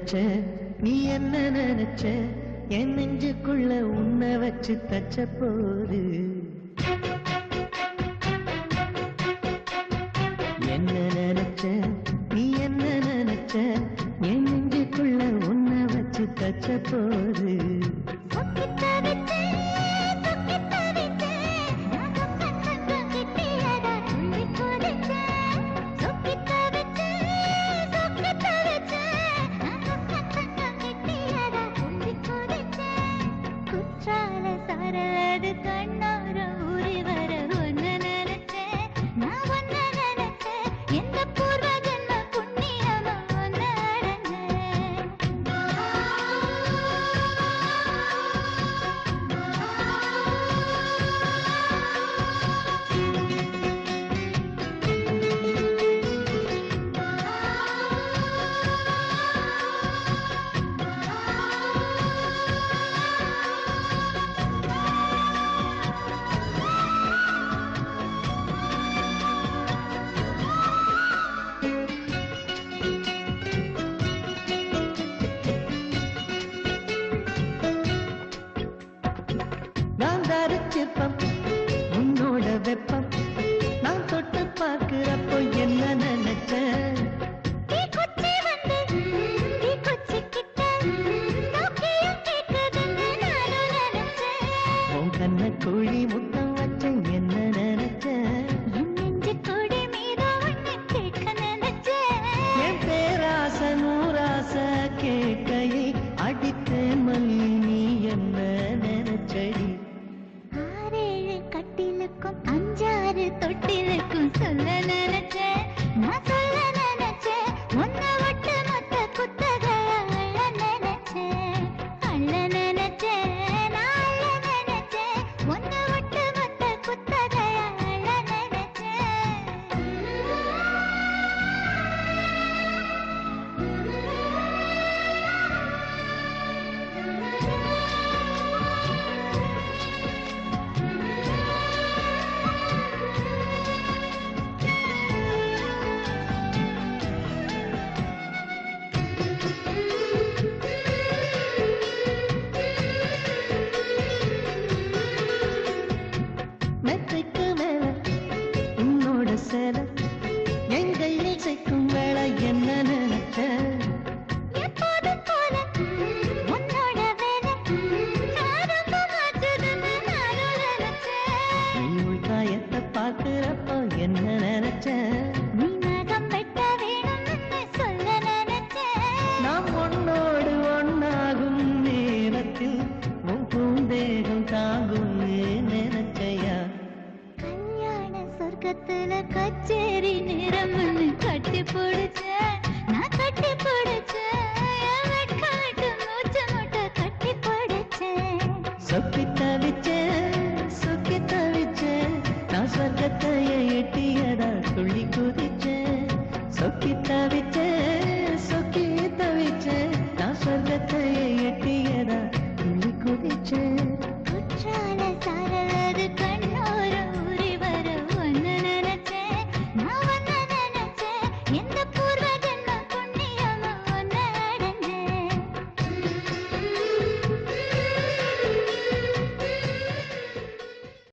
நினைச்ச நீ என்ன நினைச்ச என் நெஞ்சுக்குள்ள உன்னை வச்சு தச்ச போது என்ன நினைச்ச நீ என்ன நினைச்ச என் நெஞ்சுக்குள்ள உன்னை வச்சு தச்ச போது உன்னோட வெப்பம் நான் தொட்டு பார்க்கிறப்போ என்ன நினைச்சேன் உன் கண்ண குழி முத்தம் வச்சேன் என்ன நினைச்சேன் என் பேராச நூராச கேட்கையை அடித்தேன் மல்லி நீ என்ன நினைச்சடி கட்டிலுக்கும் அஞ்சாறு தொட்டிலுக்கும் சொல்ல நினைச்சேன் நான் சொல்ல நினைச்சேன் ஒன்ன விட்டு மொத்த குத்தகைய அள்ள நினைச்சேன் அள்ள நினைச்சேன் நான் அள்ள நினைச்சேன் ஒன்ன விட்டு மொத்த குத்தகைய அள்ள மெத்தைக்கு மேல உன்னோட சேலை என் கையில் சேர்க்கும் வேலை என்ன நினைச்ச நீ உள்காயத்தை பார்க்கிறப்போ என்ன நினைச்ச நாம் ஒன்னோடு ஒன்னாகும் நேரத்தில் உன் பூந்தேகம் தாங்கும் நினைச்சையா சொர்க்கத்துல கச்சேரி நிறம்னு கட்டி பிடிச்ச நான் கட்டி பிடிச்ச மூச்சு மூட்டை கட்டி பிடிச்சேன்